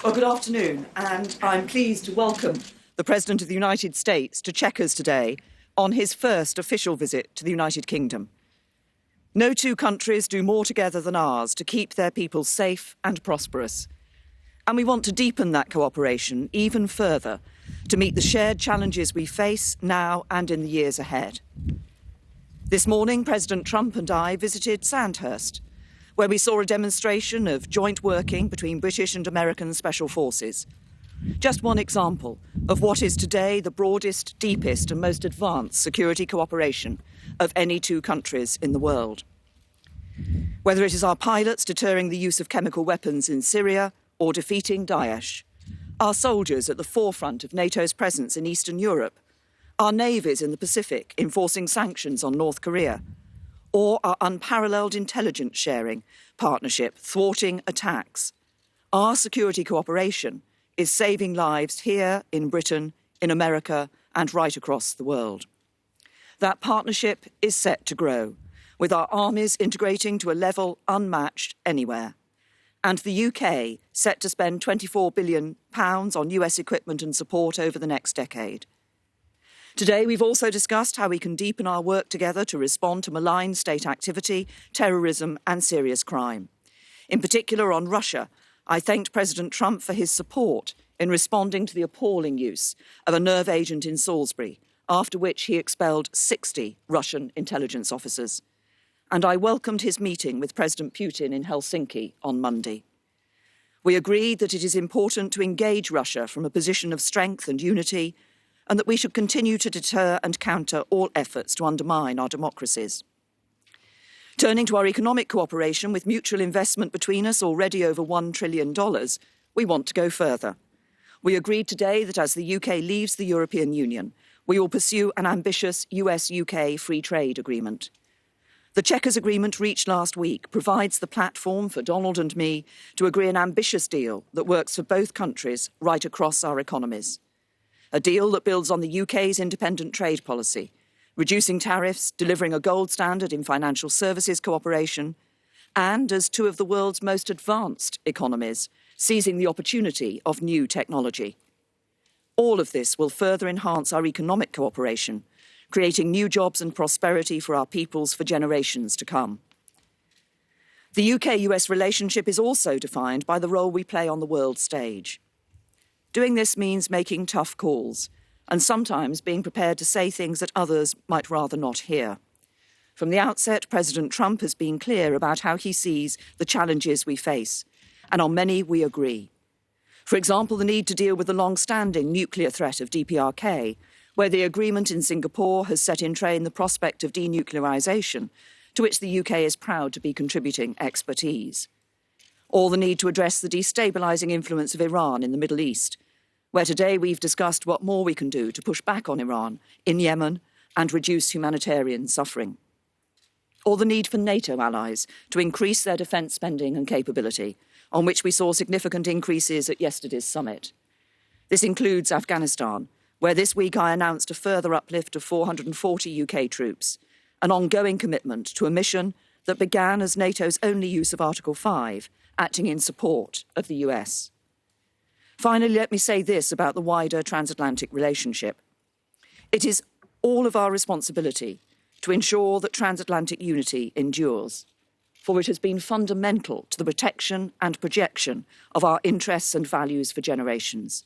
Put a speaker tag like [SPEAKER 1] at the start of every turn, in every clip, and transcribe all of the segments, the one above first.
[SPEAKER 1] Well, good afternoon, and I'm pleased to welcome the President of the United States to Chequers today on his first official visit to the United Kingdom. No two countries do more together than ours to keep their people safe and prosperous. And we want to deepen that cooperation even further to meet the shared challenges we face now and in the years ahead. This morning, President Trump and I visited Sandhurst, where we saw a demonstration of joint working between British and American special forces. Just one example of what is today the broadest, deepest and most advanced security cooperation of any two countries in the world. Whether it is our pilots deterring the use of chemical weapons in Syria or defeating Daesh, our soldiers at the forefront of NATO's presence in Eastern Europe, our navies in the Pacific enforcing sanctions on North Korea, or our unparalleled intelligence sharing partnership thwarting attacks, our security cooperation is saving lives here in Britain, in America, and right across the world. That partnership is set to grow, with our armies integrating to a level unmatched anywhere, and the UK set to spend £24 billion on US equipment and support over the next decade. Today, we've also discussed how we can deepen our work together to respond to malign state activity, terrorism and serious crime. In particular, on Russia, I thanked President Trump for his support in responding to the appalling use of a nerve agent in Salisbury, after which he expelled 60 Russian intelligence officers. And I welcomed his meeting with President Putin in Helsinki on Monday. We agreed that it is important to engage Russia from a position of strength and unity, and that we should continue to deter and counter all efforts to undermine our democracies. Turning to our economic cooperation, with mutual investment between us already over $1 trillion, we want to go further. We agreed today that as the UK leaves the European Union, we will pursue an ambitious US-UK free trade agreement. The Chequers Agreement reached last week provides the platform for Donald and me to agree an ambitious deal that works for both countries right across our economies. A deal that builds on the UK's independent trade policy, reducing tariffs, delivering a gold standard in financial services cooperation, and as two of the world's most advanced economies, seizing the opportunity of new technology. All of this will further enhance our economic cooperation, creating new jobs and prosperity for our peoples for generations to come. The UK-US relationship is also defined by the role we play on the world stage. Doing this means making tough calls, and sometimes being prepared to say things that others might rather not hear. From the outset, President Trump has been clear about how he sees the challenges we face, and on many we agree. For example, the need to deal with the long-standing nuclear threat of DPRK, where the agreement in Singapore has set in train the prospect of denuclearisation, to which the UK is proud to be contributing expertise. Or the need to address the destabilising influence of Iran in the Middle East, where today we've discussed what more we can do to push back on Iran in Yemen and reduce humanitarian suffering. Or the need for NATO allies to increase their defence spending and capability, on which we saw significant increases at yesterday's summit. This includes Afghanistan, where this week I announced a further uplift of 440 UK troops, an ongoing commitment to a mission that began as NATO's only use of Article 5, acting in support of the US. Finally, let me say this about the wider transatlantic relationship. It is all of our responsibility to ensure that transatlantic unity endures, for it has been fundamental to the protection and projection of our interests and values for generations.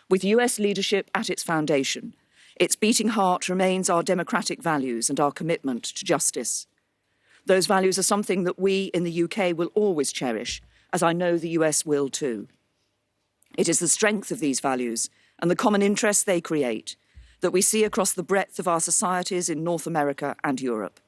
[SPEAKER 1] With US leadership at its foundation, its beating heart remains our democratic values and our commitment to justice. Those values are something that we in the UK will always cherish, as I know the US will too. It is the strength of these values and the common interests they create that we see across the breadth of our societies in North America and Europe.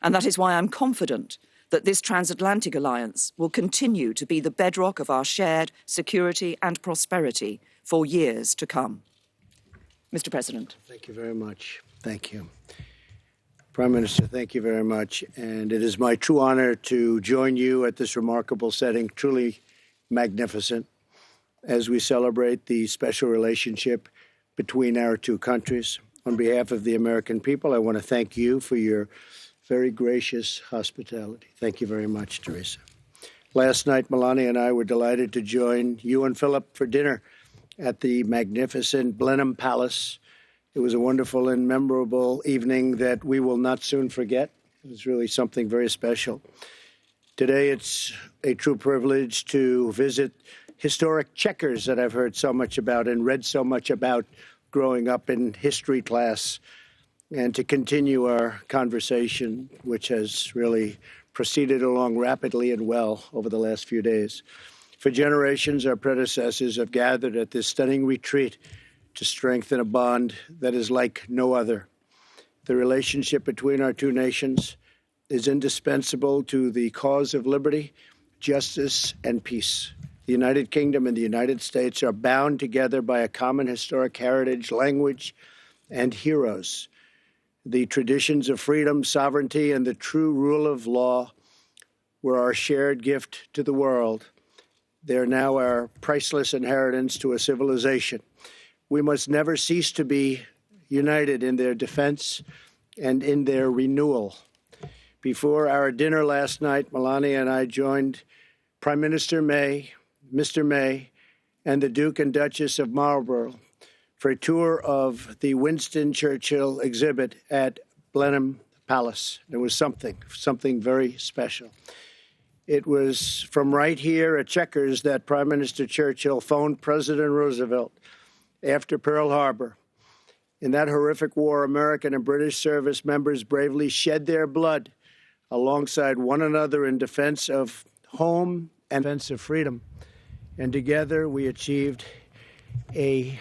[SPEAKER 1] And that is why I'm confident that this transatlantic alliance will continue to be the bedrock of our shared security and prosperity for years to come. Mr. President.
[SPEAKER 2] Thank you very much. Thank you. Prime Minister, thank you very much. And it is my true honor to join you at this remarkable setting, truly magnificent, as we celebrate the special relationship between our two countries. On behalf of the American people, I want to thank you for your very gracious hospitality. Thank you very much, Teresa. Last night, Melania and I were delighted to join you and Philip for dinner at the magnificent Blenheim Palace. It was a wonderful and memorable evening that we will not soon forget. It was really something very special. Today, it's a true privilege to visit historic Chequers that I've heard so much about and read so much about growing up in history class, and to continue our conversation, which has really proceeded along rapidly and well over the last few days. For generations, our predecessors have gathered at this stunning retreat to strengthen a bond that is like no other. The relationship between our two nations is indispensable to the cause of liberty, justice, and peace. The United Kingdom and the United States are bound together by a common historic heritage, language, and heroes. The traditions of freedom, sovereignty, and the true rule of law were our shared gift to the world. They are now our priceless inheritance to a civilization. We must never cease to be united in their defense and in their renewal. Before our dinner last night, Melania and I joined Prime Minister May, Mr. May, and the Duke and Duchess of Marlborough for a tour of the Winston Churchill exhibit at Blenheim Palace. It was something very special. It was from right here at Chequers that Prime Minister Churchill phoned President Roosevelt after Pearl Harbor. In that horrific war, American and British service members bravely shed their blood alongside one another in defense of home and defense of freedom. And together we achieved a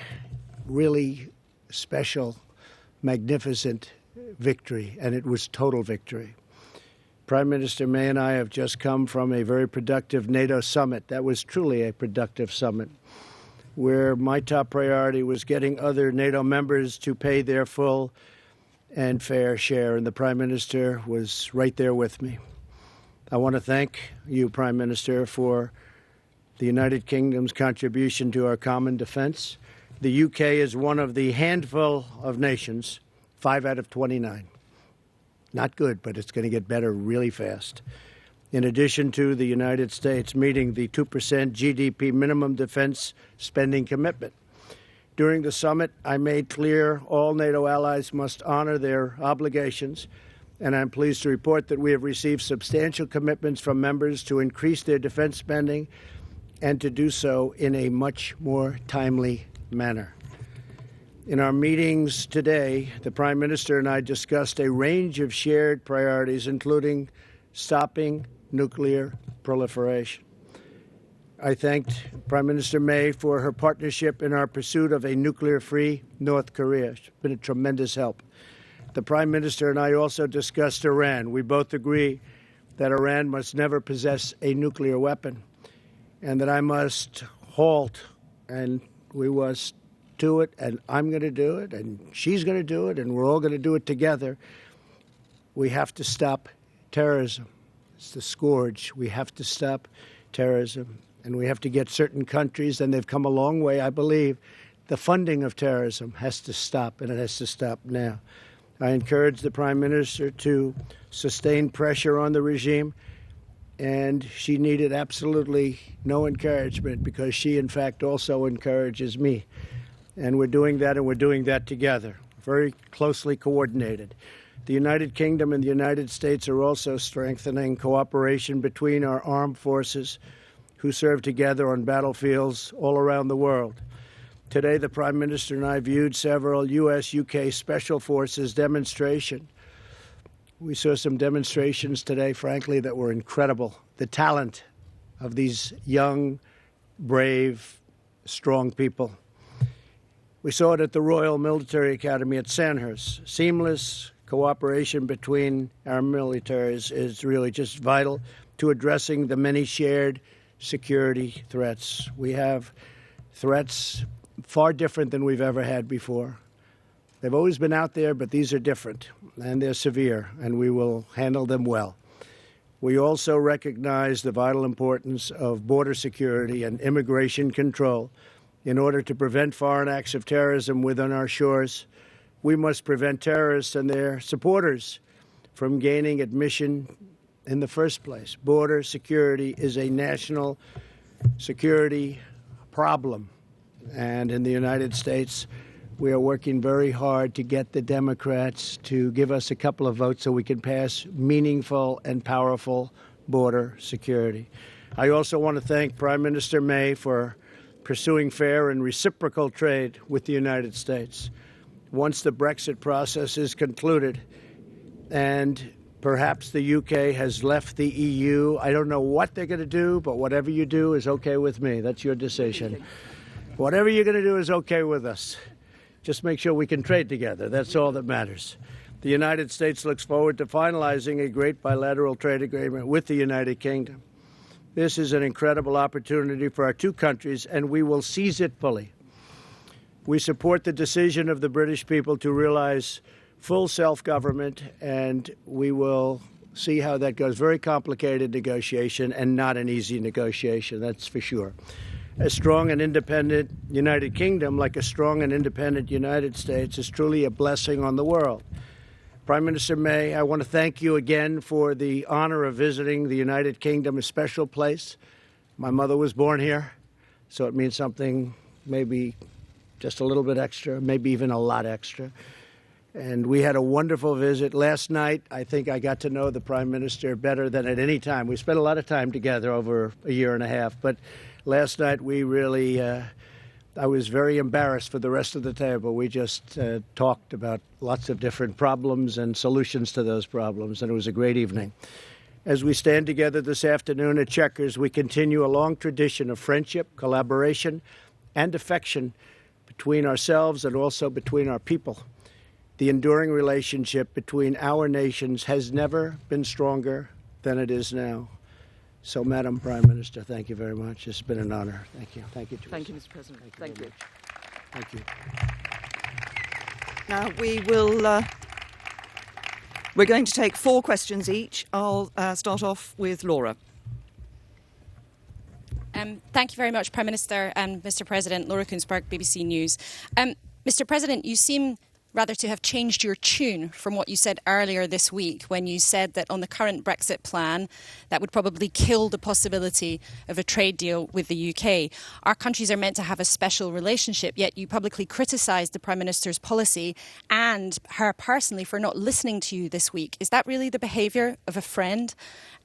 [SPEAKER 2] really special, magnificent victory, and it was total victory. Prime Minister May and I have just come from a very productive NATO summit. That was truly a productive summit, where my top priority was getting other NATO members to pay their full and fair share, and the Prime Minister was right there with me. I want to thank you, Prime Minister, for the United Kingdom's contribution to our common defense. The UK is one of the handful of nations, 5 out of 29. Not good, but it's going to get better really fast. In addition to the United States meeting the 2% GDP minimum defense spending commitment. During the summit, I made clear all NATO allies must honor their obligations, and I'm pleased to report that we have received substantial commitments from members to increase their defense spending and to do so in a much more timely manner. In our meetings today, the Prime Minister and I discussed a range of shared priorities, including stopping nuclear proliferation. I thanked Prime Minister May for her partnership in our pursuit of a nuclear-free North Korea. It's been a tremendous help. The Prime Minister and I also discussed Iran. We both agree that Iran must never possess a nuclear weapon and that I must halt, and we must do it, and I'm going to do it, and she's going to do it, and we're all going to do it together. We have to stop terrorism. It's the scourge. We have to stop terrorism, and we have to get certain countries, and they've come a long way, I believe. The funding of terrorism has to stop, and it has to stop now. I encourage the Prime Minister to sustain pressure on the regime, and she needed absolutely no encouragement because she, in fact, also encourages me. And we're doing that, and we're doing that together, very closely coordinated. The United Kingdom and the United States are also strengthening cooperation between our armed forces who serve together on battlefields all around the world. Today, the Prime Minister and I viewed several U.S.-UK Special Forces demonstrations. We saw some demonstrations today, frankly, that were incredible. The talent of these young, brave, strong people. We saw it at the Royal Military Academy at Sandhurst. Seamless cooperation between our militaries is really just vital to addressing the many shared security threats. We have threats far different than we've ever had before. They've always been out there, but these are different, and they're severe, and we will handle them well. We also recognize the vital importance of border security and immigration control. In order to prevent foreign acts of terrorism within our shores, we must prevent terrorists and their supporters from gaining admission in the first place. Border security is a national security problem. And in the United States, we are working very hard to get the Democrats to give us a couple of votes so we can pass meaningful and powerful border security. I also want to thank Prime Minister May for pursuing fair and reciprocal trade with the United States. Once the Brexit process is concluded and perhaps the UK has left the EU, I don't know what they're going to do, but whatever you do is okay with me. That's your decision. Whatever you're going to do is okay with us. Just make sure we can trade together. That's all that matters. The United States looks forward to finalizing a great bilateral trade agreement with the United Kingdom. This is an incredible opportunity for our two countries, and we will seize it fully. We support the decision of the British people to realize full self-government, and we will see how that goes. Very complicated negotiation and not an easy negotiation, that's for sure. A strong and independent United Kingdom, like a strong and independent United States, is truly a blessing on the world. Prime Minister May, I want to thank you again for the honor of visiting the United Kingdom, a special place. My mother was born here, so it means something maybe just a little bit extra, maybe even a lot extra. And we had a wonderful visit. Last night, I think I got to know the Prime Minister better than at any time. We spent a lot of time together over a year and a half, but last night we really, I was very embarrassed for the rest of the table. We just talked about lots of different problems and solutions to those problems, and it was a great evening. As we stand together this afternoon at Chequers, we continue a long tradition of friendship, collaboration, and affection between ourselves and also between our people. The enduring relationship between our nations has never been stronger than it is now. So, Madam Prime Minister, thank you very much. It's been an honor. Thank you. Thank you, Teresa.
[SPEAKER 1] Thank you, Mr. President. Thank you.
[SPEAKER 2] Thank you.
[SPEAKER 1] Now we're going to take 4 questions each. I'll start off with Laura.
[SPEAKER 3] Thank you very much, Prime Minister and Mr. President. Laura Kuenssberg, BBC News. Mr. President, you seem rather to have changed your tune from what you said earlier this week when you said that on the current Brexit plan, that would probably kill the possibility of a trade deal with the UK. Our countries are meant to have a special relationship, yet you publicly criticised the Prime Minister's policy and her personally for not listening to you this week. Is that really the behaviour of a friend?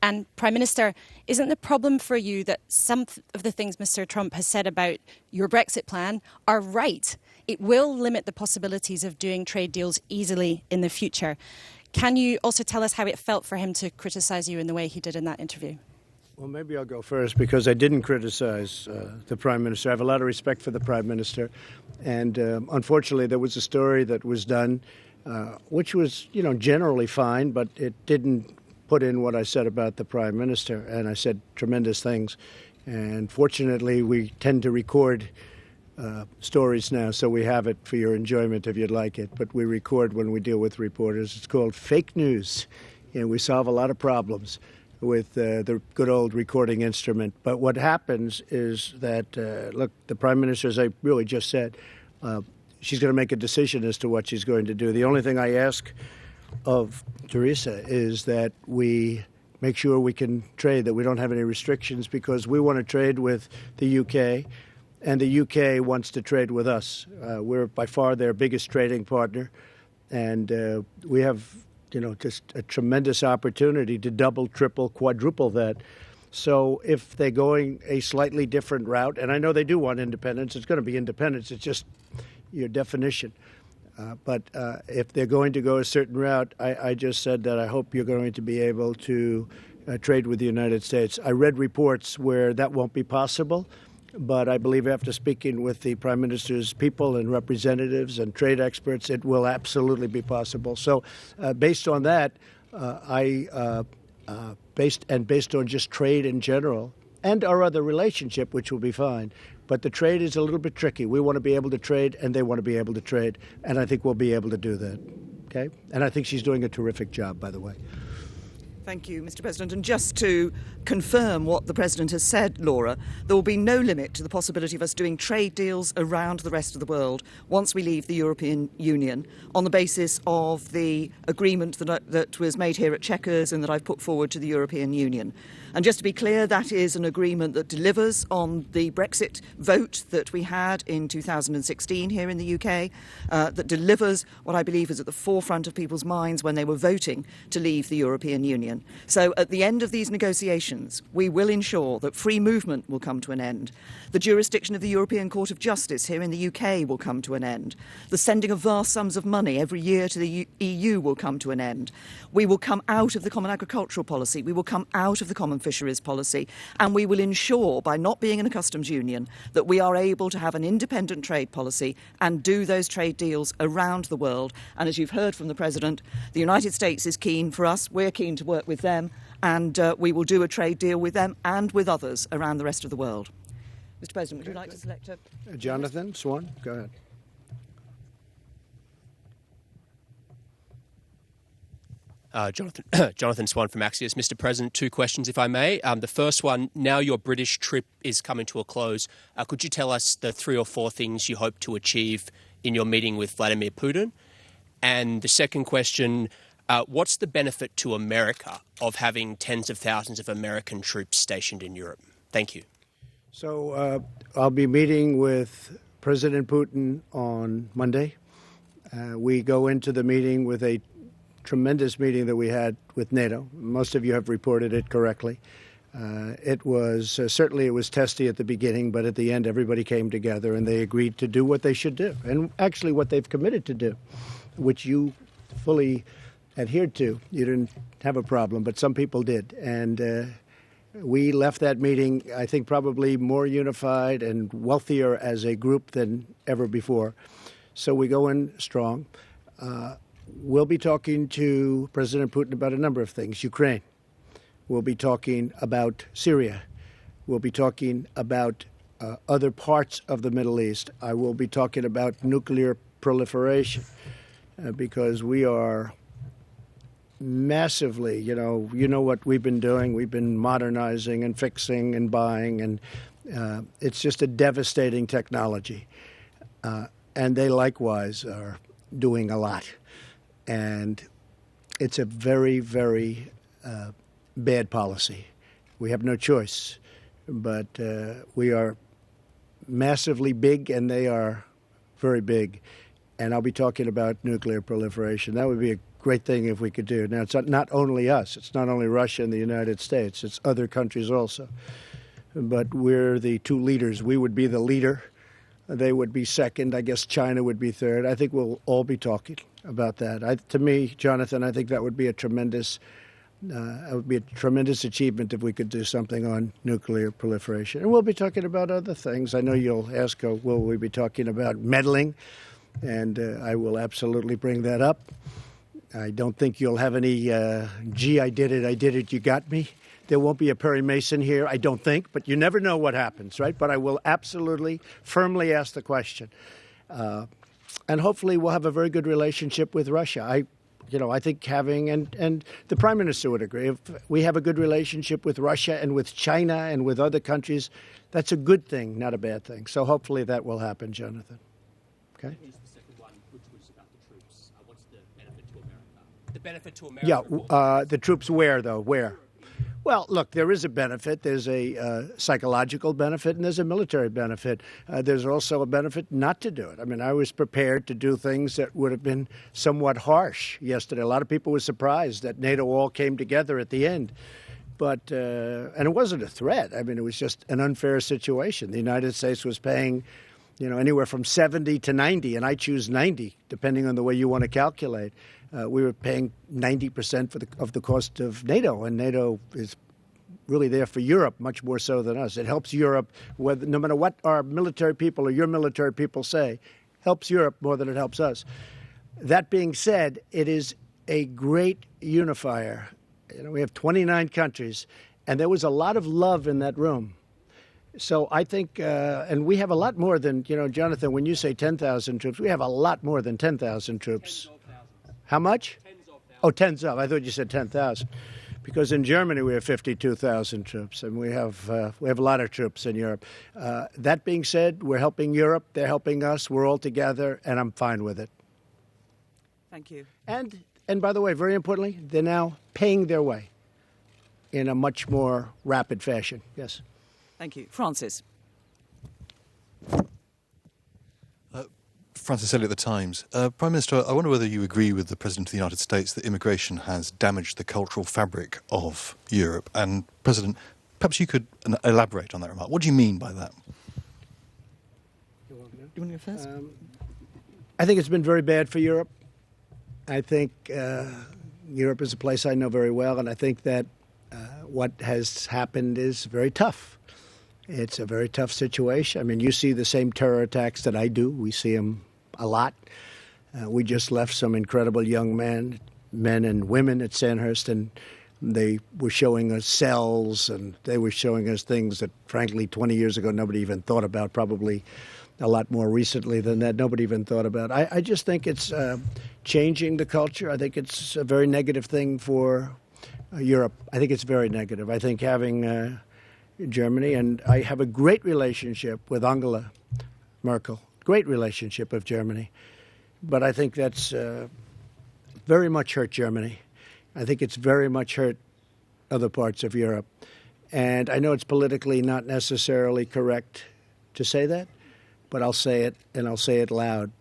[SPEAKER 3] And Prime Minister, isn't the problem for you that some of the things Mr. Trump has said about your Brexit plan are right? It will limit the possibilities of doing trade deals easily in the future. Can you also tell us how it felt for him to criticise you in the way he did in that interview?
[SPEAKER 2] Well, maybe I'll go first because I didn't criticize the Prime Minister. I have a lot of respect for the Prime Minister. And unfortunately, there was a story that was done, which was, generally fine, but it didn't put in what I said about the Prime Minister. And I said tremendous things. And fortunately, we tend to record stories now, so we have it for your enjoyment if you'd like it. But we record when we deal with reporters. It's called fake news. We solve a lot of problems with the good old recording instrument. But what happens is that, look, the Prime Minister, as I really just said, she's going to make a decision as to what she's going to do. The only thing I ask of Teresa is that we make sure we can trade, that we don't have any restrictions, because we want to trade with the UK. And the UK wants to trade with us. We're by far their biggest trading partner. And we have, just a tremendous opportunity to double, triple, quadruple that. So if they're going a slightly different route, and I know they do want independence, it's going to be independence. It's just your definition. But if they're going to go a certain route, I just said that I hope you're going to be able to trade with the United States. I read reports where that won't be possible. But I believe after speaking with the Prime Minister's people and representatives and trade experts, it will absolutely be possible. So based on that, based on just trade in general and our other relationship, which will be fine. But the trade is a little bit tricky. We want to be able to trade and they want to be able to trade. And I think we'll be able to do that. Okay? And I think she's doing a terrific job, by the way.
[SPEAKER 1] Thank you, Mr. President. And just to confirm what the President has said, Laura, there will be no limit to the possibility of us doing trade deals around the rest of the world once we leave the European Union on the basis of the agreement that was made here at Chequers and that I've put forward to the European Union. And just to be clear, that is an agreement that delivers on the Brexit vote that we had in 2016 here in the UK, that delivers what I believe is at the forefront of people's minds when they were voting to leave the European Union. So at the end of these negotiations, we will ensure that free movement will come to an end. The jurisdiction of the European Court of Justice here in the UK will come to an end. The sending of vast sums of money every year to the EU will come to an end. We will come out of the Common Agricultural Policy. We will come out of the Common Fisheries Policy. And we will ensure, by not being in a customs union, that we are able to have an independent trade policy and do those trade deals around the world. And as you've heard from the President, the United States is keen for us. We're keen to work with them. And we will do a trade deal with them and with others around the rest of the world. Mr. President, would you like to select a...
[SPEAKER 2] Jonathan Swan, go ahead.
[SPEAKER 4] Jonathan Swan from Axios. Mr. President, two questions, if I may. The first one, now your British trip is coming to a close. Could you tell us the 3 or 4 things you hope to achieve in your meeting with Vladimir Putin? And the second question, what's the benefit to America of having tens of thousands of American troops stationed in Europe? Thank you.
[SPEAKER 2] So I'll be meeting with President Putin on Monday. We go into the meeting with a tremendous meeting that we had with NATO. Most of you have reported it correctly. It was certainly it was testy at the beginning, but at the end everybody came together and they agreed to do what they should do, and actually what they've committed to do, which you fully adhered to. You didn't have a problem, but some people did. And we left that meeting, I think, probably more unified and wealthier as a group than ever before. So we go in strong. We'll be talking to President Putin about a number of things. Ukraine. We'll be talking about Syria. We'll be talking about other parts of the Middle East. I will be talking about nuclear proliferation because we are massively, you know what we've been doing. We've been modernizing and fixing and buying, and it's just a devastating technology. And they likewise are doing a lot. And it's a very, very bad policy. We have no choice. But we are massively big, and they are very big. And I'll be talking about nuclear proliferation. That would be a great thing if we could do. Now, it's not only us. It's not only Russia and the United States. It's other countries also. But we're the two leaders. We would be the leader. They would be second. I guess China would be third. I think we'll all be talking about that. To me, Jonathan, I think that would be a tremendous achievement if we could do something on nuclear proliferation. And we'll be talking about other things. I know you'll ask, will we be talking about meddling? And I will absolutely bring that up. I don't think you'll have any, gee, I did it, you got me. There won't be a Perry Mason here, I don't think, but you never know what happens, right? But I will absolutely, firmly ask the question. And hopefully we'll have a very good relationship with Russia. I think having, and the Prime Minister would agree, if we have a good relationship with Russia and with China and with other countries, that's a good thing, not a bad thing. So hopefully that will happen, Jonathan. Okay?
[SPEAKER 4] Here's the second one, which was about the troops. What's the benefit to America? The benefit to America?
[SPEAKER 2] Yeah, the troops where, though? Where? Well, look, there is a benefit. There's a psychological benefit and there's a military benefit. There's also a benefit not to do it. I mean, I was prepared to do things that would have been somewhat harsh yesterday. A lot of people were surprised that NATO all came together at the end. But, and it wasn't a threat. I mean, it was just an unfair situation. The United States was paying, anywhere from 70 to 90, and I choose 90, depending on the way you want to calculate. We were paying 90% of the cost of NATO, and NATO is really there for Europe, much more so than us. It helps Europe, no matter what our military people or your military people say, helps Europe more than it helps us. That being said, it is a great unifier. We have 29 countries, and there was a lot of love in that room. So I think, and we have a lot more than, Jonathan, when you say 10,000 troops, we have a lot more than 10,000 troops. How much? Tens of thousands. Oh, tens of. I thought you said 10,000. Because in Germany we have 52,000 troops, and we have a lot of troops in Europe. That being said, we're helping Europe, they're helping us, we're all together, and I'm fine with it.
[SPEAKER 1] Thank you.
[SPEAKER 2] And by the way, very importantly, they're now paying their way in a much more rapid fashion. Yes.
[SPEAKER 1] Thank you. Francis.
[SPEAKER 5] Francis Elliott, The Times. Prime Minister, I wonder whether you agree with the President of the United States that immigration has damaged the cultural fabric of Europe. And, President, perhaps you could elaborate on that remark. What do you mean by that?
[SPEAKER 1] You want to go first?
[SPEAKER 2] I think it's been very bad for Europe. I think Europe is a place I know very well, and I think that what has happened is very tough. It's a very tough situation. I mean, you see the same terror attacks that I do. We see them a lot. We just left some incredible young men and women at Sandhurst, and they were showing us cells, and they were showing us things that, frankly, 20 years ago nobody even thought about, probably a lot more recently than that nobody even thought about. I just think it's changing the culture. I think it's a very negative thing for Europe. I think it's very negative. I think having Germany, and I have a great relationship with Angela Merkel, great relationship with Germany, but I think that's very much hurt Germany. I think it's very much hurt other parts of Europe. And I know it's politically not necessarily correct to say that, but I'll say it, and I'll say it loud.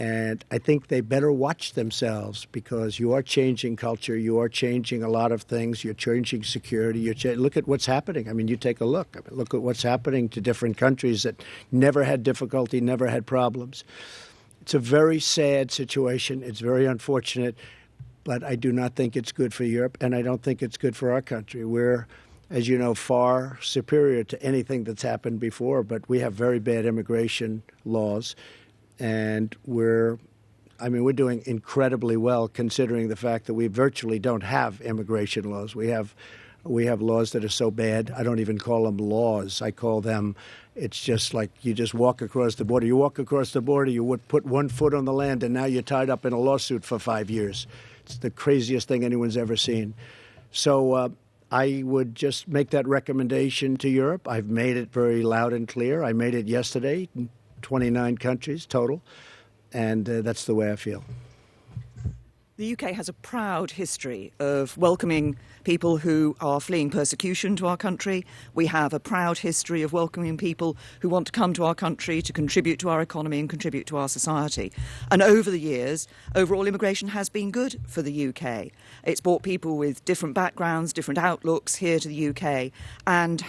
[SPEAKER 2] And I think they better watch themselves, because you are changing culture. You are changing a lot of things. You're changing security. Look at what's happening. I mean, you take a look. I mean, look at what's happening to different countries that never had difficulty, never had problems. It's a very sad situation. It's very unfortunate, but I do not think it's good for Europe, and I don't think it's good for our country. We're, as you know, far superior to anything that's happened before, but we have very bad immigration laws. And we're doing incredibly well, considering the fact that we virtually don't have immigration laws. We have laws that are so bad, I don't even call them laws. I call them, it's just like you just walk across the border. You walk across the border, you would put one foot on the land, and now you're tied up in a lawsuit for 5 years. It's the craziest thing anyone's ever seen. So I would just make that recommendation to Europe. I've made it very loud and clear. I made it yesterday. 29 countries total, and that's the way I feel.
[SPEAKER 1] The UK has a proud history of welcoming people who are fleeing persecution to our country. We have a proud history of welcoming people who want to come to our country to contribute to our economy and contribute to our society. And over the years, overall immigration has been good for the UK. It's brought people with different backgrounds, different outlooks here to the UK, and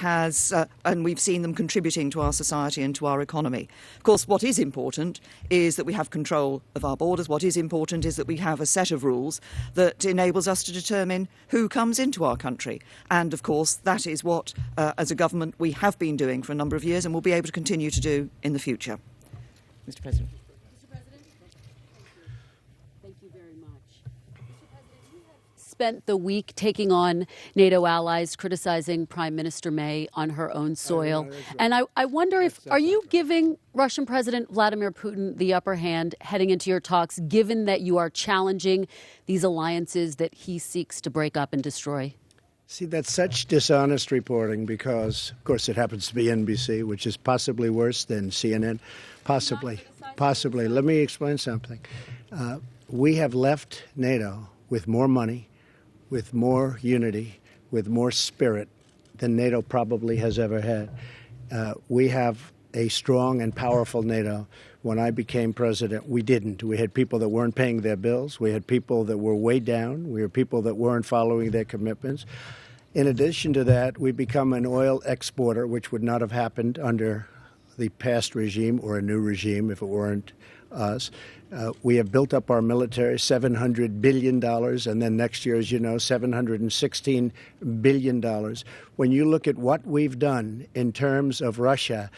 [SPEAKER 1] we've seen them contributing to our society and to our economy. Of course, what is important is that we have control of our borders. What is important is that we have a set of rules that enables us to determine who comes into our country. And of course, that is what, as a government, we have been doing for a number of years and will be able to continue to do in the future. Mr. President.
[SPEAKER 6] Mr. President, thank you very much. Mr. President, you have spent the week taking on NATO allies, criticizing Prime Minister May on her own soil. And I wonder are you giving Russian President Vladimir Putin the upper hand heading into your talks, given that you are challenging these alliances that he seeks to break up and destroy?
[SPEAKER 2] See, that's such dishonest reporting because, of course, it happens to be NBC, which is possibly worse than CNN. Possibly. Let me explain something. We have left NATO with more money, with more unity, with more spirit than NATO probably has ever had. We have a strong and powerful NATO. When I became president, we didn't. We had people that weren't paying their bills. We had people that were way down. We had people that weren't following their commitments. In addition to that, we become an oil exporter, which would not have happened under the past regime or a new regime if it weren't us. We have built up our military, $700 billion, and then next year, as you know, $716 billion. When you look at what we've done in terms of Russia,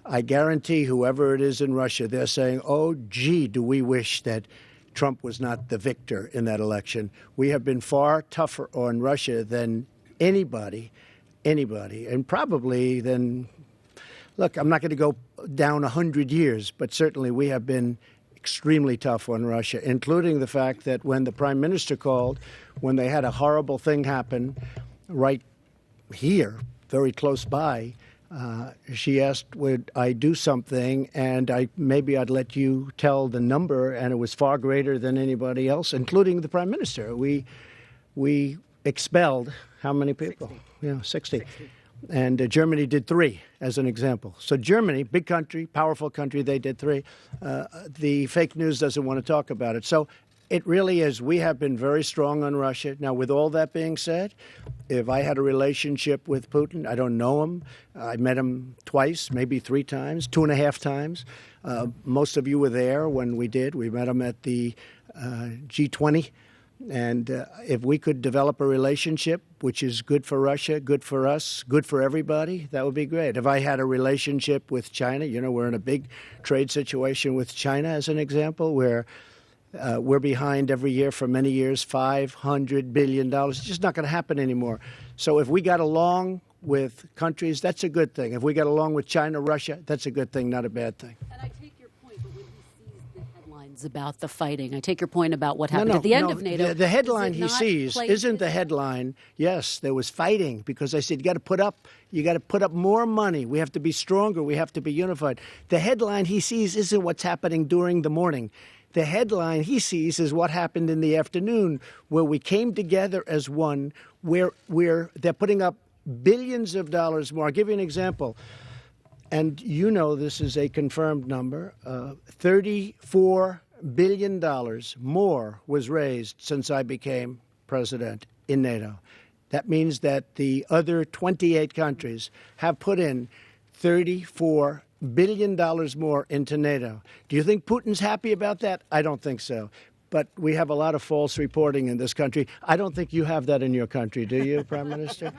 [SPEAKER 2] I guarantee whoever it is in Russia, they're saying, oh, gee, do we wish that Trump was not the victor in that election. We have been far tougher on Russia than anybody, and probably then, look, I'm not going to go down 100 years, but certainly we have been extremely tough on Russia, including the fact that when the prime minister called, when they had a horrible thing happen right here, very close by, she asked, would I do something, and maybe I'd let you tell the number, and it was far greater than anybody else, including the prime minister. We expelled how many people? 60. And Germany did 3, as an example. So Germany, big country, powerful country, they did 3. The fake news doesn't want to talk about it. So it really is. We have been very strong on Russia. Now, with all that being said, if I had a relationship with Putin, I don't know him. I met him twice, maybe 3 times, 2.5 times. Most of you were there when we did. We met him at the G20. And if we could develop a relationship, which is good for Russia, good for us, good for everybody, that would be great. If I had a relationship with China, we're in a big trade situation with China, as an example, where we're behind every year for many years, $500 billion. It's just not going to happen anymore. So if we got along with countries, that's a good thing. If we got along with China, Russia, that's a good thing, not a bad thing.
[SPEAKER 6] And I take your point, but when he sees the headlines about the fighting, I take your point about what happened at the end of NATO.
[SPEAKER 2] The headline he sees isn't the headline. Yes, there was fighting, because I said you got to put up more money. We have to be stronger. We have to be unified. The headline he sees isn't what's happening during the morning. The headline he sees is what happened in the afternoon, where we came together as one, where they're putting up billions of dollars more. I'll give you an example. And this is a confirmed number. $34 billion more was raised since I became president in NATO. That means that the other 28 countries have put in $34 billion more into NATO. Do you think Putin's happy about that? I don't think so. But we have a lot of false reporting in this country. I don't think you have that in your country, do you, Prime Minister?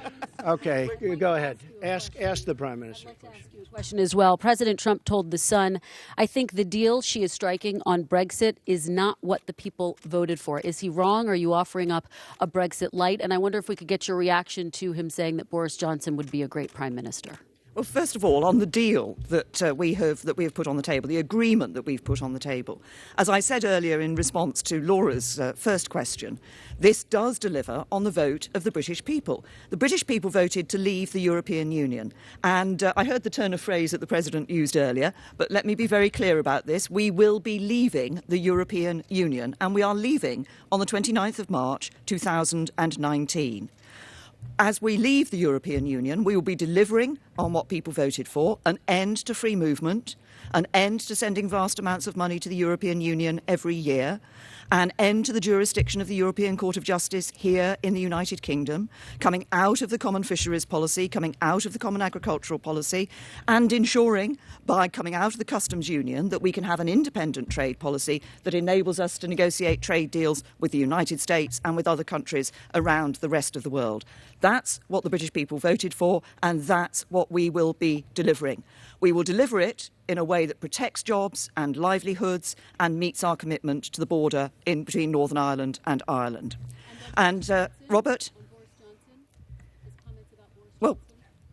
[SPEAKER 2] Okay, go ahead. Ask the Prime Minister.
[SPEAKER 6] I'd like to ask you a question as well. President Trump told The Sun, I think the deal she is striking on Brexit is not what the people voted for. Is he wrong? Or are you offering up a Brexit light? And I wonder if we could get your reaction to him saying that Boris Johnson would be a great Prime Minister.
[SPEAKER 1] Well, first of all, on the deal that we have put on the table, the agreement that we've put on the table, as I said earlier in response to Laura's first question, this does deliver on the vote of the British people. The British people voted to leave the European Union. And I heard the turn of phrase that the President used earlier, but let me be very clear about this. We will be leaving the European Union, and we are leaving on the 29th of March 2019. As we leave the European Union, we will be delivering on what people voted for, an end to free movement, an end to sending vast amounts of money to the European Union every year, an end to the jurisdiction of the European Court of Justice here in the United Kingdom, coming out of the common fisheries policy, coming out of the common agricultural policy, and ensuring, by coming out of the customs union, that we can have an independent trade policy that enables us to negotiate trade deals with the United States and with other countries around the rest of the world. That's what the British people voted for, and that's what we will be delivering. We will deliver it in a way that protects jobs and livelihoods and meets our commitment to the border in between Northern Ireland and Ireland. And Robert? Well,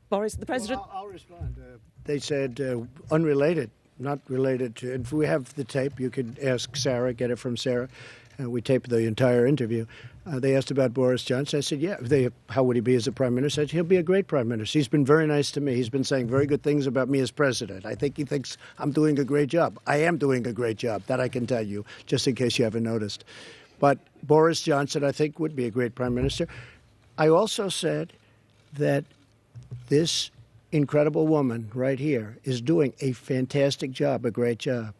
[SPEAKER 1] Boris, the President?
[SPEAKER 2] Well, I'll respond. They said unrelated, not related to. If we have the tape, you could ask Sarah, get it from Sarah. We taped the entire interview. They asked about Boris Johnson. I said, yeah, how would he be as a prime minister? I said, he'll be a great prime minister. He's been very nice to me. He's been saying very good things about me as president. I think he thinks I'm doing a great job. I am doing a great job. That I can tell you, just in case you haven't noticed. But Boris Johnson, I think, would be a great prime minister. I also said that this incredible woman right here is doing a fantastic job, a great job.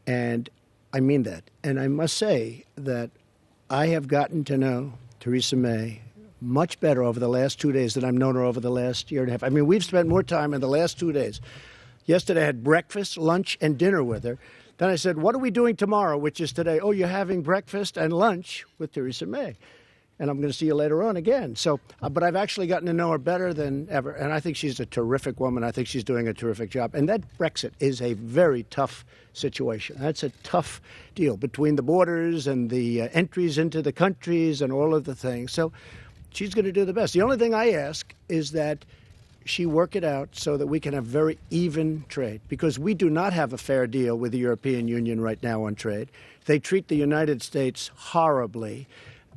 [SPEAKER 2] And I mean that. And I must say that I have gotten to know Theresa May much better over the last 2 days than I've known her over the last year and a half. I mean, we've spent more time in the last 2 days. Yesterday I had breakfast, lunch, and dinner with her. Then I said, what are we doing tomorrow, which is today? Oh, you're having breakfast and lunch with Theresa May. And I'm going to see you later on again. So, but I've actually gotten to know her better than ever. And I think she's a terrific woman. I think she's doing a terrific job. And that Brexit is a very tough situation. That's a tough deal between the borders and the entries into the countries and all of the things. So she's going to do the best. The only thing I ask is that she work it out so that we can have very even trade, because we do not have a fair deal with the European Union right now on trade. They treat the United States horribly,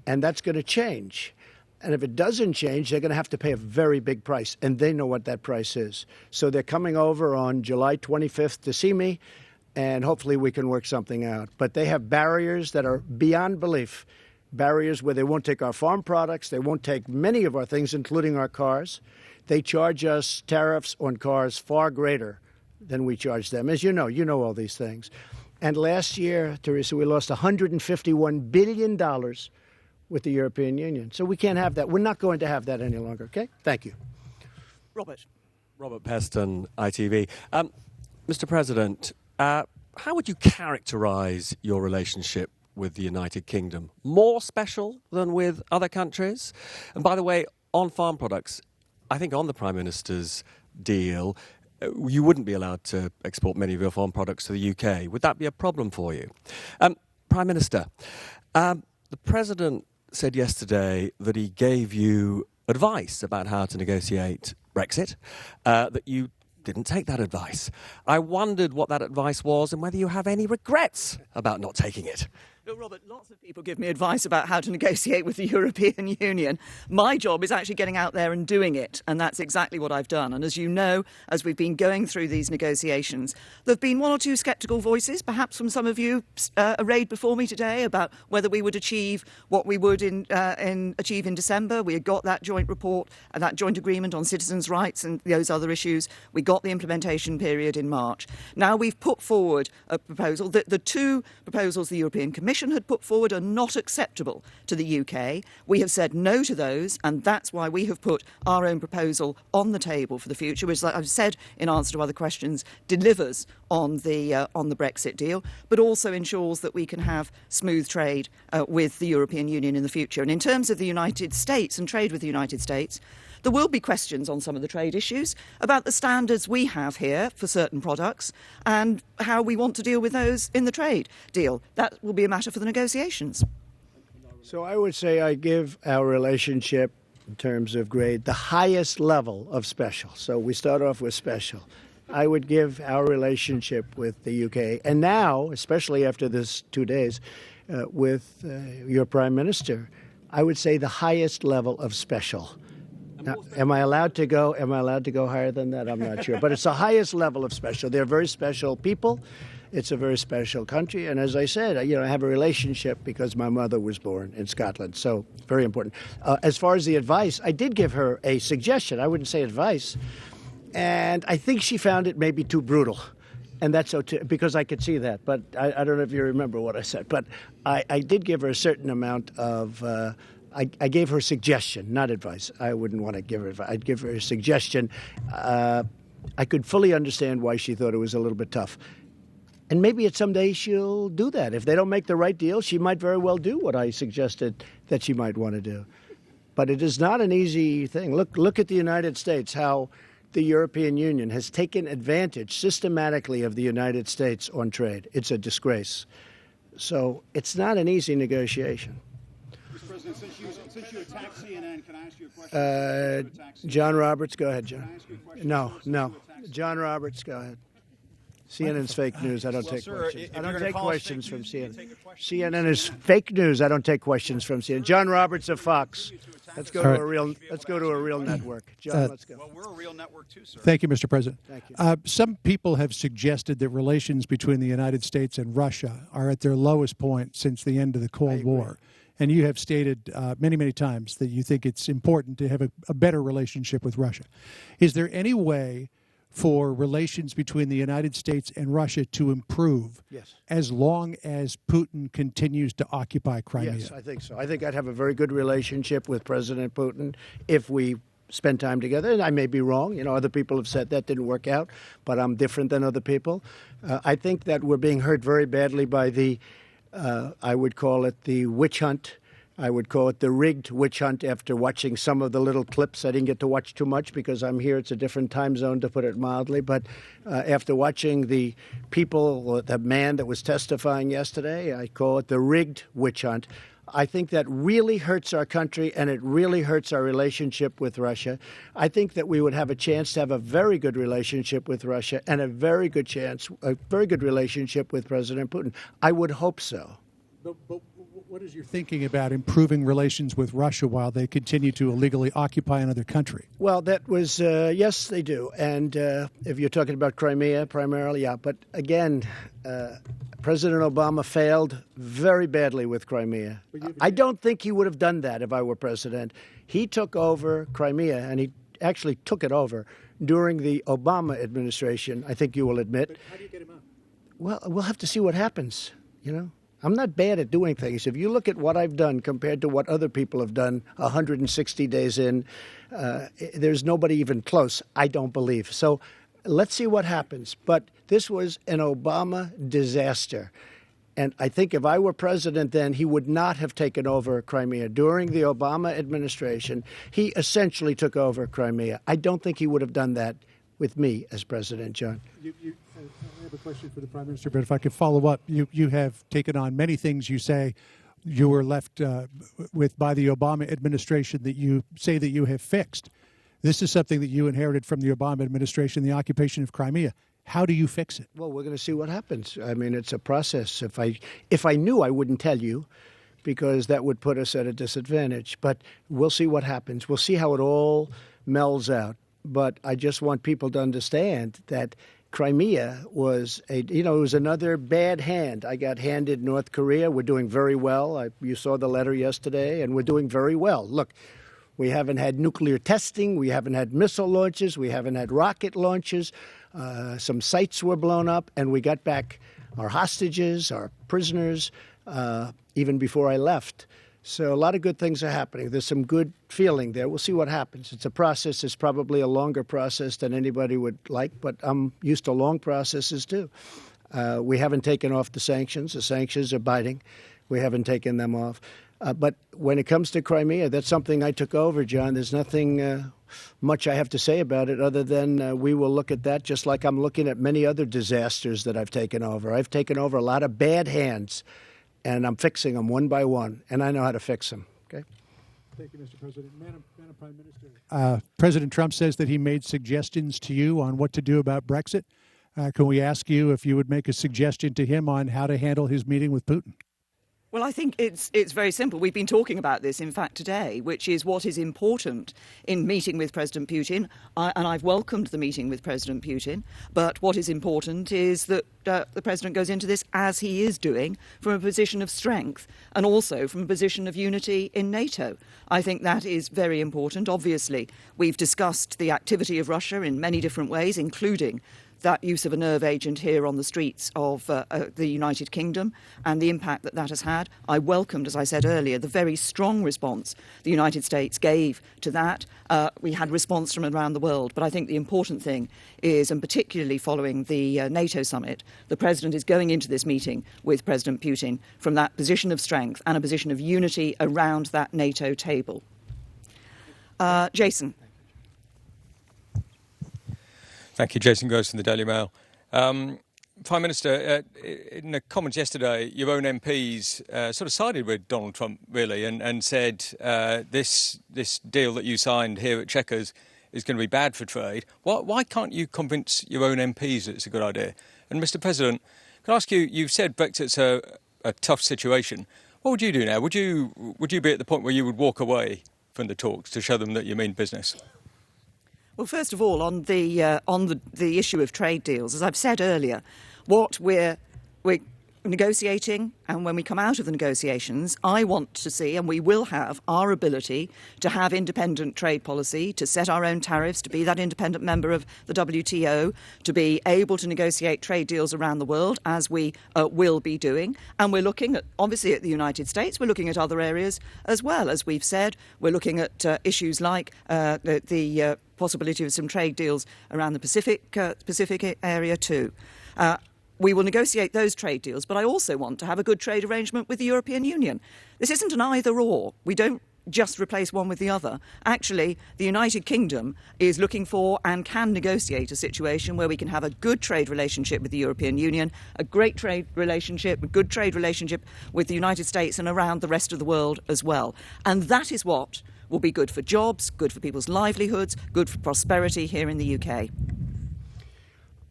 [SPEAKER 2] and that's going to change. And if it doesn't change, they're going to have to pay a very big price, and they know what that price is. So they're coming over on July 25th to see me, and hopefully we can work something out. But they have barriers that are beyond belief, barriers where they won't take our farm products, they won't take many of our things, including our cars. They charge us tariffs on cars far greater than we charge them. As you know all these things. And last year, Teresa, we lost $151 billion with the European Union. So we can't have that. We're not going to have that any longer, okay? Thank you.
[SPEAKER 1] Robert.
[SPEAKER 7] Robert Peston, ITV. Mr. President, how would you characterize your relationship with the United Kingdom? More special than with other countries? And by the way, on farm products, I think on the Prime Minister's deal, you wouldn't be allowed to export many of your farm products to the UK. Would that be a problem for you? Prime Minister, the President said yesterday that he gave you advice about how to negotiate Brexit, that you didn't take that advice. I wondered what that advice was and whether you have any regrets about not taking it.
[SPEAKER 1] Look, Robert, lots of people give me advice about how to negotiate with the European Union. My job is actually getting out there and doing it, and that's exactly what I've done. And as you know, as we've been going through these negotiations, there have been one or two sceptical voices, perhaps from some of you arrayed before me today, about whether we would achieve what we would achieve in December. We had got that joint report and that joint agreement on citizens' rights and those other issues. We got the implementation period in March. Now we've put forward a proposal that the two proposals the European Commission had put forward are not acceptable to the UK. We have said no to those, and that's why we have put our own proposal on the table for the future, which, like I've said in answer to other questions, delivers on the Brexit deal, but also ensures that we can have smooth trade with the European Union in the future. And in terms of the United States and trade with the United States, there will be questions on some of the trade issues about the standards we have here for certain products and how we want to deal with those in the trade deal. That will be a matter for the negotiations.
[SPEAKER 2] So I would say I give our relationship in terms of grade the highest level of special. So we start off with special. I would give our relationship with the UK, and now, especially after this 2 days, with your Prime Minister, I would say the highest level of special. Now, am I allowed to go higher than that? I'm not sure. But it's the highest level of special. They're very special people. It's a very special country. And as I said, I have a relationship because my mother was born in Scotland. So very important. As far as the advice, I did give her a suggestion. I wouldn't say advice. And I think she found it maybe too brutal. And that's okay, because I could see that. But I don't know if you remember what I said. But I did give her a certain amount of... I gave her a suggestion, not advice. I wouldn't want to give her advice. I'd give her a suggestion. I could fully understand why she thought it was a little bit tough. And maybe someday she'll do that. If they don't make the right deal, she might very well do what I suggested that she might want to do. But it is not an easy thing. Look at the United States, how the European Union has taken advantage systematically of the United States on trade. It's a disgrace. So it's not an easy negotiation.
[SPEAKER 8] Mr. President, since you attacked CNN, can I ask you a question?
[SPEAKER 2] John Roberts, go ahead, John. No. John Roberts, go ahead. CNN's fake news. I don't take questions. I don't take questions from CNN. CNN is fake news. I don't take questions from CNN. John Roberts of Fox. Let's go to a real network. John, let's go.
[SPEAKER 8] Well, we're a real network too, sir.
[SPEAKER 9] Thank you, Mr. President.
[SPEAKER 2] Thank you.
[SPEAKER 9] Some people have suggested that relations between the United States and Russia are at their lowest point since the end of the Cold War. And you have stated many, many times that you think it's important to have a better relationship with Russia. Is there any way for relations between the United States and Russia to improve as long as Putin continues to occupy Crimea?
[SPEAKER 2] Yes, I think so. I think I'd have a very good relationship with President Putin if we spend time together. And I may be wrong. Other people have said that didn't work out, but I'm different than other people. I think that we're being hurt very badly by the I would call it the witch hunt. I would call it the rigged witch hunt after watching some of the little clips. I didn't get to watch too much because I'm here. It's a different time zone, to put it mildly. But after watching the people, the man that was testifying yesterday, I call it the rigged witch hunt. I think that really hurts our country, and it really hurts our relationship with Russia. I think that we would have a chance to have a very good relationship with Russia and a very good relationship with President Putin. I would hope so.
[SPEAKER 9] But what is your thinking about improving relations with Russia while they continue to illegally occupy another country?
[SPEAKER 2] Well, that was, yes, they do. And if you're talking about Crimea primarily, yeah. But again, President Obama failed very badly with Crimea. I don't think he would have done that if I were president. He took over Crimea, and he actually took it over during the Obama administration, I think you will admit.
[SPEAKER 9] But how do you get him out?
[SPEAKER 2] Well, we'll have to see what happens, you know. I'm not bad at doing things. If you look at what I've done compared to what other people have done 160 days in, there's nobody even close, I don't believe. So let's see what happens. But this was an Obama disaster. And I think if I were president then, he would not have taken over Crimea. During the Obama administration, he essentially took over Crimea. I don't think he would have done that with me as president, John.
[SPEAKER 9] I have a question for the Prime Minister, but if I could follow up, you have taken on many things you say you were left with by the Obama administration that you say that you have fixed. This is something that you inherited from the Obama administration, the occupation of Crimea. How do you fix it?
[SPEAKER 2] Well, we're going to see what happens. I mean, it's a process. If I knew, I wouldn't tell you, because that would put us at a disadvantage. But we'll see what happens. We'll see how it all melds out. But I just want people to understand that Crimea was it was another bad hand. I got handed North Korea. We're doing very well. You saw the letter yesterday, and we're doing very well. Look, we haven't had nuclear testing. We haven't had missile launches. We haven't had rocket launches. Some sites were blown up, and we got back our hostages, our prisoners, even before I left. So a lot of good things are happening. There's some good feeling there. We'll see what happens. It's a process. It's probably a longer process than anybody would like, but I'm used to long processes too. We haven't taken off the sanctions. The sanctions are biting. We haven't taken them off. But when it comes to Crimea, that's something I took over, John. There's nothing much I have to say about it other than we will look at that just like I'm looking at many other disasters that I've taken over. I've taken over a lot of bad hands, and I'm fixing them one by one, and I know how to fix them. Okay.
[SPEAKER 9] Thank you, Mr. President. Madam Prime Minister. President Trump says that he made suggestions to you on what to do about Brexit. Can we ask you if you would make a suggestion to him on how to handle his meeting with Putin?
[SPEAKER 1] Well, I think it's very simple. We've been talking about this, in fact, today, which is what is important in meeting with President Putin. And I've welcomed the meeting with President Putin. But what is important is that the President goes into this, as he is doing, from a position of strength and also from a position of unity in NATO. I think that is very important. Obviously, we've discussed the activity of Russia in many different ways, including that use of a nerve agent here on the streets of the United Kingdom and the impact that that has had. I welcomed, as I said earlier, the very strong response the United States gave to that. We had response from around the world, but I think the important thing is, and particularly following the NATO summit, the President is going into this meeting with President Putin from that position of strength and a position of unity around that NATO table. Jason.
[SPEAKER 10] Thank you. Jason Gross from the Daily Mail. Prime Minister, in the comments yesterday, your own MPs sort of sided with Donald Trump, really, and said this deal that you signed here at Chequers is going to be bad for trade. Why can't you convince your own MPs that it's a good idea? And, Mr. President, can I ask you, you've said Brexit's a tough situation. What would you do now? Would you be at the point where you would walk away from the talks to show them that you mean business?
[SPEAKER 1] Well, first of all, on the issue of trade deals, as I've said earlier, what we're negotiating, and when we come out of the negotiations, I want to see, and we will have, our ability to have independent trade policy, to set our own tariffs, to be that independent member of the WTO, to be able to negotiate trade deals around the world, as we will be doing. And we're looking at, obviously, at the United States. We're looking at other areas as well. As we've said, we're looking at issues like the possibility of some trade deals around the Pacific area too. We will negotiate those trade deals, but I also want to have a good trade arrangement with the European Union. This isn't an either-or. We don't just replace one with the other. Actually, the United Kingdom is looking for and can negotiate a situation where we can have a good trade relationship with the European Union, a great trade relationship, a good trade relationship with the United States and around the rest of the world as well. And that is what will be good for jobs, good for people's livelihoods, good for prosperity here in the UK.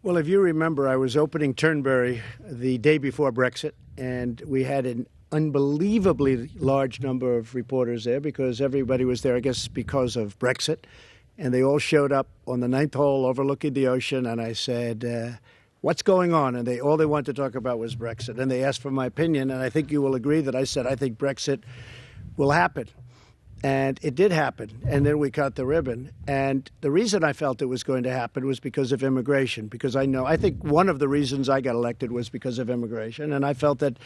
[SPEAKER 2] Well, if you remember, I was opening Turnberry the day before Brexit, and we had an unbelievably large number of reporters there because everybody was there, I guess, because of Brexit. And they all showed up on the 9th hole overlooking the ocean, and I said, what's going on? And all they wanted to talk about was Brexit. And they asked for my opinion, and I think you will agree that I said I think Brexit will happen. And it did happen, and then we cut the ribbon. And the reason I felt it was going to happen was because of immigration, because I think one of the reasons I got elected was because of immigration, and I felt that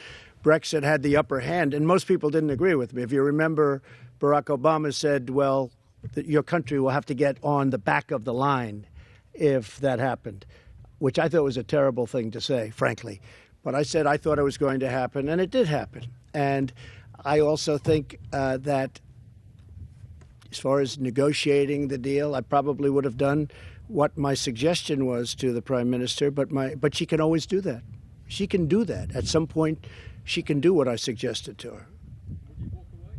[SPEAKER 2] Brexit had the upper hand, and most people didn't agree with me. If you remember, Barack Obama said, well, your country will have to get on the back of the line if that happened, which I thought was a terrible thing to say, frankly. But I said I thought it was going to happen, and it did happen. And I also think that as far as negotiating the deal, I probably would have done what my suggestion was to the Prime Minister, but she can always do that. She can do that. At some point, she can do what I suggested to her.
[SPEAKER 10] Would you walk away?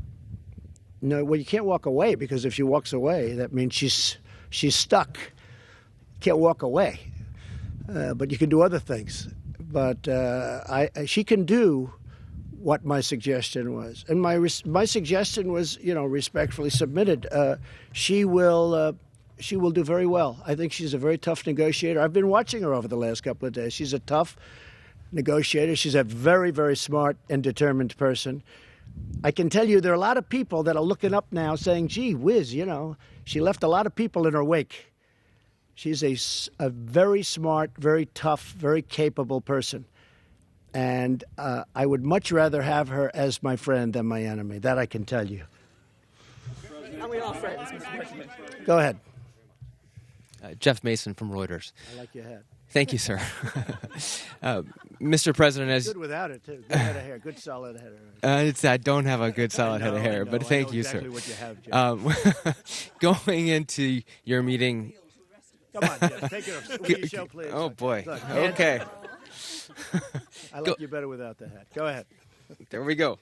[SPEAKER 2] No, well, you can't walk away, because if she walks away, that means she's stuck. Can't walk away. But you can do other things. But she can do what my suggestion was. And my suggestion was, respectfully submitted. She will do very well. I think she's a very tough negotiator. I've been watching her over the last couple of days. She's a tough negotiator. She's a very, very smart and determined person. I can tell you there are a lot of people that are looking up now saying, gee whiz, she left a lot of people in her wake. She's a very smart, very tough, very capable person. And I would much rather have her as my friend than my enemy. That I can tell you.
[SPEAKER 1] And we are friends, Mr. President.
[SPEAKER 2] Go ahead.
[SPEAKER 11] Jeff Mason from Reuters.
[SPEAKER 2] I like your hat.
[SPEAKER 11] Thank you, sir. Mr. President, as
[SPEAKER 2] good without it too. Good head of hair. Good solid head of hair.
[SPEAKER 11] I don't have a good solid head of hair, but thank you,
[SPEAKER 2] exactly
[SPEAKER 11] sir.
[SPEAKER 2] What you have, Jeff.
[SPEAKER 11] Going into your meeting.
[SPEAKER 2] Come on, Jeff. Take it off. Will you show, please?
[SPEAKER 11] Oh boy.
[SPEAKER 2] Look,
[SPEAKER 11] Okay.
[SPEAKER 2] I like you better without the hat. Go ahead.
[SPEAKER 11] There we go.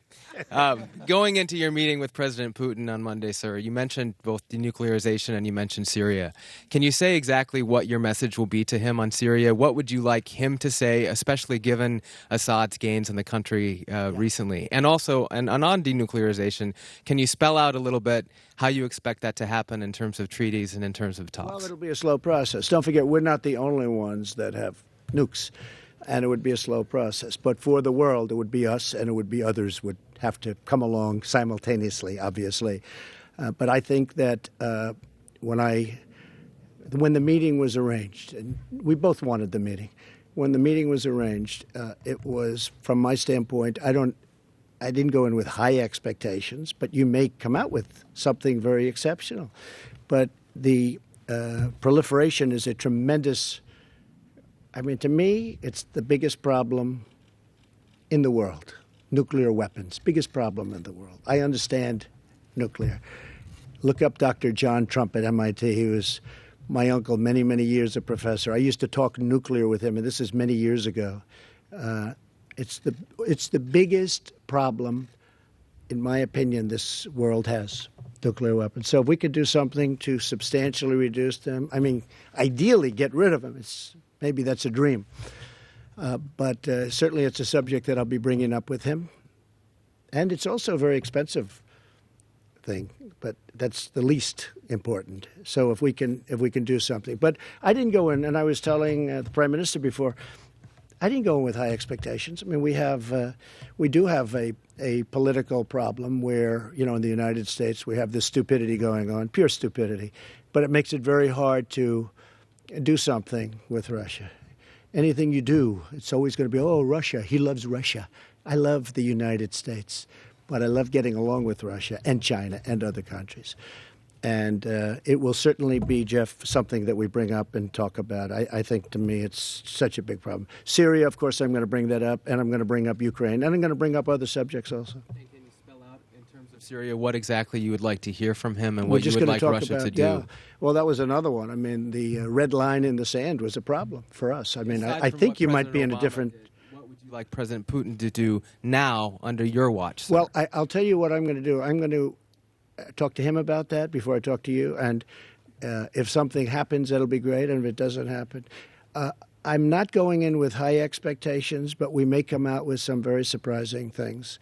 [SPEAKER 11] Going into your meeting with President Putin on Monday, sir, you mentioned both denuclearization and you mentioned Syria. Can you say exactly what your message will be to him on Syria? What would you like him to say, especially given Assad's gains in the country recently? And also, and on denuclearization, can you spell out a little bit how you expect that to happen in terms of treaties and in terms of talks?
[SPEAKER 2] Well, it'll be a slow process. Don't forget, we're not the only ones that have nukes. And it would be a slow process. But for the world, it would be us, and it would be others would have to come along simultaneously, obviously. But I think that when the meeting was arranged, and we both wanted the meeting, when the meeting was arranged, it was, from my standpoint, I didn't go in with high expectations, but you may come out with something very exceptional. But the proliferation is a tremendous. To me, it's the biggest problem in the world. Nuclear weapons, biggest problem in the world. I understand nuclear. Look up Dr. John Trump at MIT. He was my uncle, many, many years a professor. I used to talk nuclear with him, and this is many years ago. It's the biggest problem, in my opinion, this world has, nuclear weapons. So if we could do something to substantially reduce them, ideally get rid of them. Maybe that's a dream. But certainly it's a subject that I'll be bringing up with him. And it's also a very expensive thing, but that's the least important. So if we can do something. But I didn't go in, and I was telling the Prime Minister before, I didn't go in with high expectations. We do have a political problem where, in the United States, we have this stupidity going on, pure stupidity. But it makes it very hard to do something with Russia. Anything you do, it's always going to be, oh, Russia, he loves Russia. I love the United States, but I love getting along with Russia and China and other countries. And it will certainly be, Jeff, something that we bring up and talk about. I think, to me, it's such a big problem. Syria, of course, I'm going to bring that up, and I'm going to bring up Ukraine, and I'm going to bring up other subjects also.
[SPEAKER 11] Can you spell out in terms of Syria, what exactly you would like to hear from him, and
[SPEAKER 2] We're
[SPEAKER 11] what you
[SPEAKER 2] just
[SPEAKER 11] would
[SPEAKER 2] going
[SPEAKER 11] like
[SPEAKER 2] to talk
[SPEAKER 11] Russia
[SPEAKER 2] about,
[SPEAKER 11] to do.
[SPEAKER 2] yeah. Well, that was another one. I mean, the red line in the sand was a problem for us. I mean,
[SPEAKER 11] Aside
[SPEAKER 2] I
[SPEAKER 11] from
[SPEAKER 2] think
[SPEAKER 11] what
[SPEAKER 2] you might be in
[SPEAKER 11] President
[SPEAKER 2] a
[SPEAKER 11] Obama
[SPEAKER 2] different...
[SPEAKER 11] did, what would you like President Putin to do now under your watch, sir?
[SPEAKER 2] Well, I'll tell you what I'm going to do. I'm going to talk to him about that before I talk to you. And if something happens, that'll be great. And if it doesn't happen, I'm not going in with high expectations, but we may come out with some very surprising things.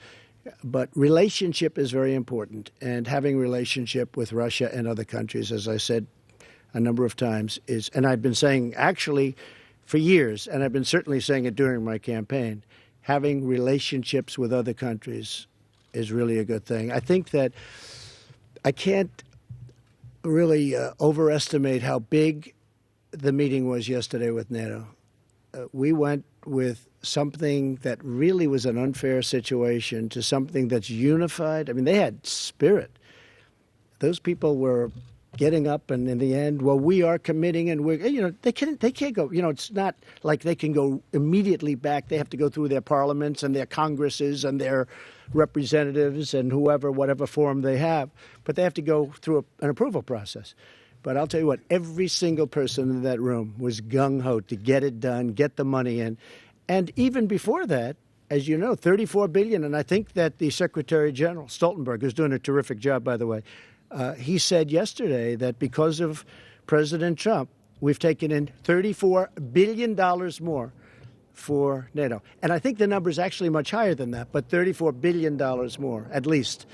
[SPEAKER 2] But relationship is very important. And having relationship with Russia and other countries, as I said a number of times, is, and I've been saying actually for years, and I've been certainly saying it during my campaign, having relationships with other countries is really a good thing. I think that I can't really overestimate how big the meeting was yesterday with NATO. We went with something that really was an unfair situation to something that's unified. I mean, they had spirit. Those people were getting up, and in the end, well, we are committing, and we're, you know, they can't go, you know, it's not like they can go immediately back. They have to go through their parliaments and their congresses and their representatives and whoever, whatever form they have, but they have to go through an approval process. But I'll tell you what, every single person in that room was gung-ho to get it done, get the money in. And even before that, as you know, $34 billion, and I think that the Secretary General, Stoltenberg, who's doing a terrific job, by the way, he said yesterday that because of President Trump, we've taken in $34 billion more for NATO. And I think the number is actually much higher than that, but $34 billion more, at least.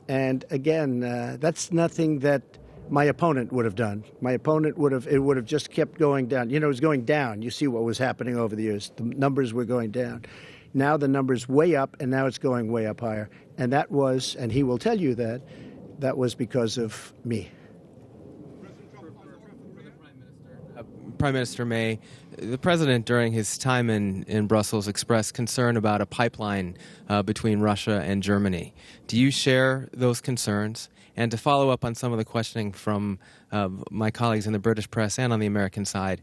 [SPEAKER 2] And again, that's nothing that my opponent would have done. My opponent would have just kept going down. You know, it was going down. You see what was happening over the years. The numbers were going down. Now the number's way up, and now it's going way up higher. And that was, and he will tell you that, that was because of me.
[SPEAKER 11] Prime Minister May, the president during his time in Brussels expressed concern about a pipeline between Russia and Germany. Do you share those concerns? And to follow up on some of the questioning from my colleagues in the British press and on the American side,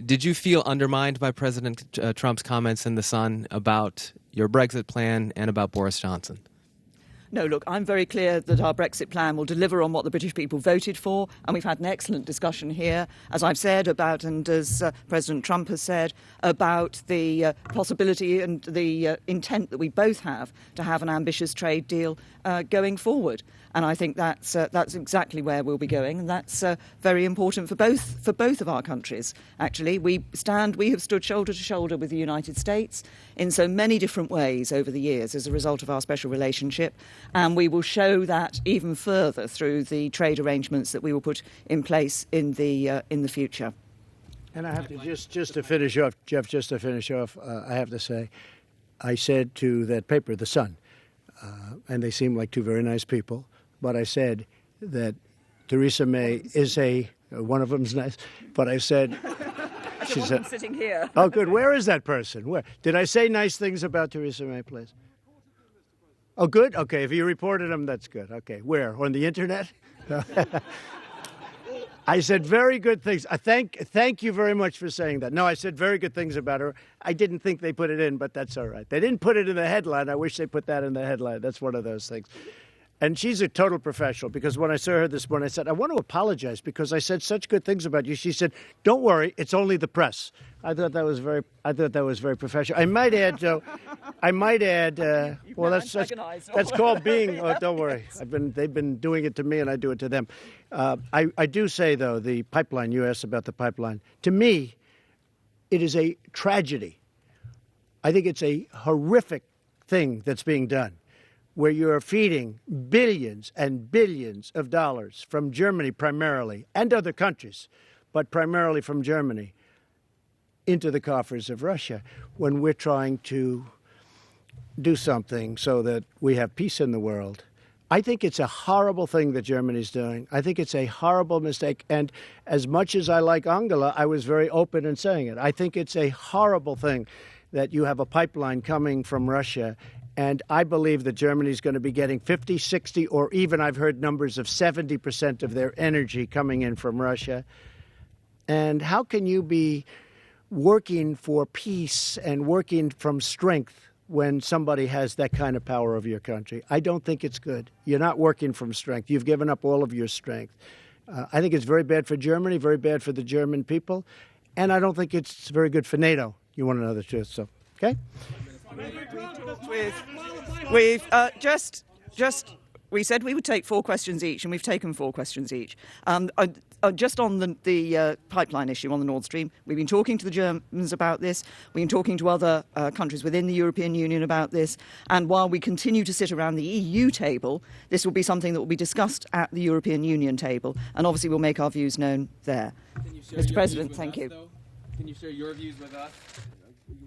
[SPEAKER 11] did you feel undermined by President Trump's comments in The Sun about your Brexit plan and about Boris Johnson?
[SPEAKER 1] No, look, I'm very clear that our Brexit plan will deliver on what the British people voted for, and we've had an excellent discussion here, as I've said, about, and as President Trump has said, about the possibility and the intent that we both have to have an ambitious trade deal going forward. And I think that's exactly where we'll be going, and that's very important for both of our countries. Actually, we have stood shoulder to shoulder with the United States in so many different ways over the years as a result of our special relationship, and we will show that even further through the trade arrangements that we will put in place in the future.
[SPEAKER 2] And I have to just to finish off, Jeff. Just to finish off, I have to say, I said to that paper, The Sun, and they seem like two very nice people. But I said that Theresa May is one of them's nice, but I said, she said,
[SPEAKER 1] sitting here.
[SPEAKER 2] Oh, good. Where is that person? Where? Did I say nice things about Theresa May, please? Oh, good. Okay. If you reported them, that's good. Okay. Where? On the internet? I said very good things. Thank you very much for saying that. No, I said very good things about her. I didn't think they put it in, but that's all right. They didn't put it in the headline. I wish they put that in the headline. That's one of those things. And she's a total professional, because when I saw her this morning, I said, I want to apologize because I said such good things about you. She said, don't worry, it's only the press. I thought that was very professional. I might add, well, that's called being, oh, don't worry. They've been doing it to me and I do it to them. I do say, though, the pipeline, you asked about the pipeline. To me, it is a tragedy. I think it's a horrific thing that's being done, where you're feeding billions and billions of dollars from Germany primarily, and other countries, but primarily from Germany, into the coffers of Russia, when we're trying to do something so that we have peace in the world. I think it's a horrible thing that Germany's doing. I think it's a horrible mistake. And as much as I like Angela, I was very open in saying it. I think it's a horrible thing that you have a pipeline coming from Russia. And I believe that Germany is going to be getting 50, 60, or even I've heard numbers of 70% of their energy coming in from Russia. And how can you be working for peace and working from strength when somebody has that kind of power over your country. I don't think it's good. You're not working from strength. You've given up all of your strength. I think it's very bad for Germany, very bad for the German people, and I don't think it's very good for NATO. You want another truth, so, okay?
[SPEAKER 1] We've we said we would take 4 questions each, and we've taken 4 questions each. Just on the pipeline issue on the Nord Stream, we've been talking to the Germans about this. We've been talking to other countries within the European Union about this. And while we continue to sit around the EU table, this will be something that will be discussed at the European Union table. And obviously we'll make our views known there. Mr. President, thank you.
[SPEAKER 11] Can you share your views with us?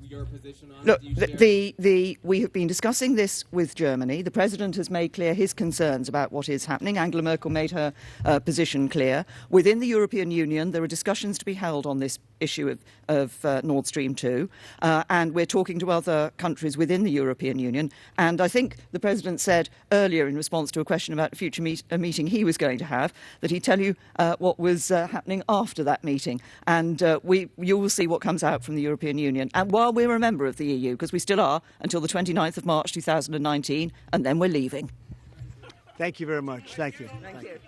[SPEAKER 11] Your position on
[SPEAKER 1] Look,
[SPEAKER 11] it?
[SPEAKER 1] we have been discussing this with Germany. The President has made clear his concerns about what is happening. Angela Merkel made her position clear. Within the European Union, there are discussions to be held on this issue of Nord Stream 2, and we're talking to other countries within the European Union. And I think the President said earlier in response to a question about a future meeting he was going to have, that he'd tell you what was happening after that meeting. And you will see what comes out from the European Union. And while we're a member of the EU, because we still are until the 29th of March 2019, and then we're leaving.
[SPEAKER 2] Thank you very much. Thank you.
[SPEAKER 1] Thank you.